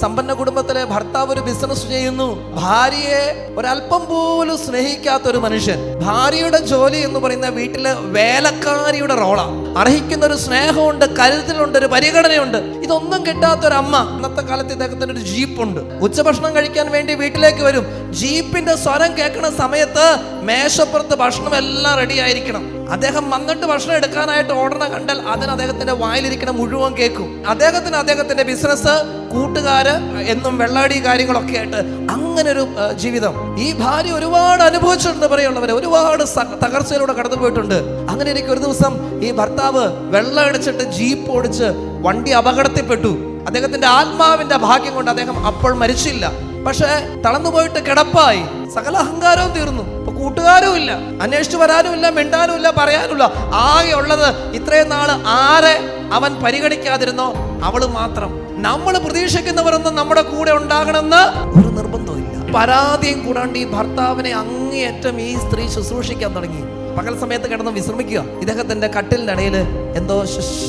സമ്പന്ന കുടുംബത്തിലെ ഭർത്താവ് ഒരു ബിസിനസ് ചെയ്യുന്നു. ഭാര്യയെ ഒരല്പം പോലും സ്നേഹിക്കാത്ത ഒരു മനുഷ്യൻ. ഭാര്യയുടെ ജോലി എന്ന് പറയുന്ന വീട്ടിലെ വേലക്കാരിയുടെ റോളാണ്. അർഹിക്കുന്ന ഒരു സ്നേഹമുണ്ട്, കരുതലുണ്ട്, ഒരു പരിഗണനയുണ്ട്. ഇതൊന്നും കിട്ടാത്ത ഒരു അമ്മ. ഇന്നത്തെ കാലത്ത് ഇദ്ദേഹത്തിന് ഒരു ജീപ്പുണ്ട്. ഉച്ചഭക്ഷണം കഴിക്കാൻ വേണ്ടി വീട്ടിലേക്ക് വരും. ജീപ്പിന്റെ സ്വരം കേൾക്കുന്ന സമയത്ത് മേശപ്പുറത്ത് ഭക്ഷണം എല്ലാം റെഡി ആയിരിക്കണം. അദ്ദേഹം വന്നിട്ട് ഭക്ഷണം എടുക്കാനായിട്ട് ഓർഡർ കണ്ടാൽ അതിന് അദ്ദേഹത്തിന്റെ വായിലിരിക്കുന്ന മുഴുവൻ കേൾക്കും. അദ്ദേഹത്തിന്റെ ബിസിനസ്, കൂട്ടുകാര്, എന്നും വെള്ളാടി കാര്യങ്ങളൊക്കെ ആയിട്ട് അങ്ങനെ ഒരു ജീവിതം. ഈ ഭാര്യ ഒരുപാട് അനുഭവിച്ചിട്ടുണ്ട്. പറയുള്ളവരെ ഒരുപാട് തകർച്ചയിലൂടെ കടന്നു പോയിട്ടുണ്ട്. അങ്ങനെ എനിക്ക് ഒരു ദിവസം ഈ ഭർത്താവ് വെള്ളം അടിച്ചിട്ട് ജീപ്പ് ഓടിച്ച് വണ്ടി അപകടത്തിൽപ്പെട്ടു. അദ്ദേഹത്തിന്റെ ആത്മാവിന്റെ ഭാഗ്യം കൊണ്ട് അദ്ദേഹം അപ്പോൾ മരിച്ചില്ല. പക്ഷെ തളർന്നുപോയിട്ട് കിടപ്പായി. സകല അഹങ്കാരവും തീർന്നു. ഇപ്പൊ കൂട്ടുകാരും ഇല്ല, അന്വേഷിച്ചു വരാനും ഇല്ല, മിണ്ടാനും ഇല്ല, പറയാനുമില്ല. ആകെ ഉള്ളത് ഇത്രയും നാള് ആരെ അവൻ പരിഗണിക്കാതിരുന്നോ അവള് മാത്രം. നമ്മൾ പ്രതീക്ഷിക്കുന്നവരൊന്നും നമ്മുടെ കൂടെ ഉണ്ടാകണമെന്ന് ഒരു നിർബന്ധമില്ല. പരാതിയും കൂടാണ്ട് ഈ ഭർത്താവിനെ അങ്ങേയറ്റം ഈ സ്ത്രീ ശുശ്രൂഷിക്കാൻ തുടങ്ങി. പകൽ സമയത്ത് കിടന്ന് വിശ്രമിക്കുക. ഇദ്ദേഹത്തിന്റെ കട്ടിലിന്റെ ഇടയിൽ എന്തോ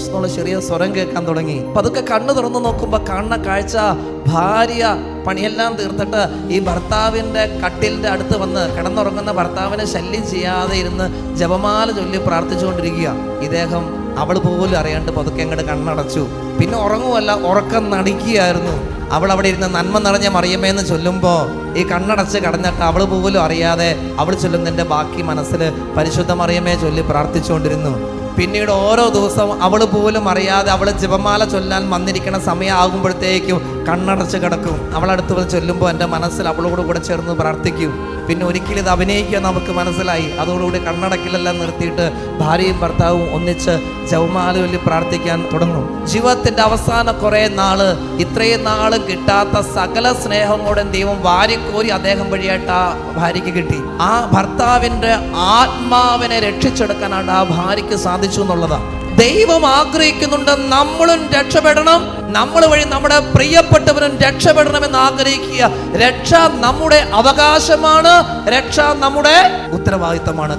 എന്നുള്ള ചെറിയ സ്വരം കേൾക്കാൻ തുടങ്ങി. അപ്പൊ അതൊക്കെ കണ്ണു തുറന്നു നോക്കുമ്പോ കാണുന്ന കാഴ്ച, ഭാര്യ പണിയെല്ലാം തീർത്തിട്ട് ഈ ഭർത്താവിന്റെ കട്ടിലിന്റെ അടുത്ത് വന്ന് കിടന്നുറങ്ങുന്ന ഭർത്താവിനെ ശല്യം ചെയ്യാതെ ഇരുന്ന് ജപമാല ചൊല്ലി പ്രാർത്ഥിച്ചുകൊണ്ടിരിക്കുക. ഇദ്ദേഹം അവൾ പോലും അറിയാണ്ട് പതുക്കെ അങ്ങോട്ട് കണ്ണടച്ചു. പിന്നെ ഉറങ്ങുമല്ല, ഉറക്കം നടിക്കുകയായിരുന്നു. അവൾ അവിടെ ഇരുന്ന് നന്മ നിറഞ്ഞ മറിയമേന്ന് ചൊല്ലുമ്പോ ഈ കണ്ണടച്ച് കടഞ്ഞിട്ട് അവൾ പോലും അറിയാതെ അവൾ ചൊല്ലുന്നതിന്റെ ബാക്കി മനസ്സിൽ പരിശുദ്ധ മറിയമേ ചൊല്ലി പ്രാർത്ഥിച്ചുകൊണ്ടിരുന്നു. പിന്നീട് ഓരോ ദിവസവും അവൾ പോലും അറിയാതെ അവൾ ജപമാല ചൊല്ലാൻ വന്നിരിക്കുന്ന സമയമാകുമ്പോഴത്തേക്കും കണ്ണടച്ച് കിടക്കും. അവളടുത്ത് വന്ന് ചൊല്ലുമ്പോൾ എൻ്റെ മനസ്സിൽ അവളോട് കൂടെ ചേർന്ന് പ്രാർത്ഥിക്കും. പിന്നെ ഒരിക്കലും ഇത് അഭിനയിക്കുക നമുക്ക് മനസ്സിലായി. അതോടുകൂടി കണ്ണടക്കിലെല്ലാം നിർത്തിയിട്ട് ഭാര്യയും ഭർത്താവും ഒന്നിച്ച് ജപമാല ചൊല്ലി പ്രാർത്ഥിക്കാൻ തുടങ്ങും. ജീവിതത്തിന്റെ അവസാന കുറെ നാള് ഇത്രയും നാള് കിട്ടാത്ത സകല സ്നേഹം കൂടെ ദൈവം വാരിക്കോരി അദ്ദേഹം വഴിയായിട്ട് ആ ഭാര്യയ്ക്ക് കിട്ടി. ആ ഭർത്താവിന്റെ ആത്മാവിനെ രക്ഷിച്ചെടുക്കാനാണ് ആ ഭാര്യയ്ക്ക് സാധിച്ചു എന്നുള്ളതാണ്. ദൈവം ആഗ്രഹിക്കുന്നുണ്ട് നമ്മളും രക്ഷപ്പെടണം, നമ്മൾ വഴി നമ്മുടെ പ്രിയപ്പെട്ടവരും രക്ഷപ്പെടണമെന്ന് ആഗ്രഹിക്കുക. രക്ഷ നമ്മുടെ അവകാശമാണ്, രക്ഷ നമ്മുടെ ഉത്തരവാദിത്തമാണ്.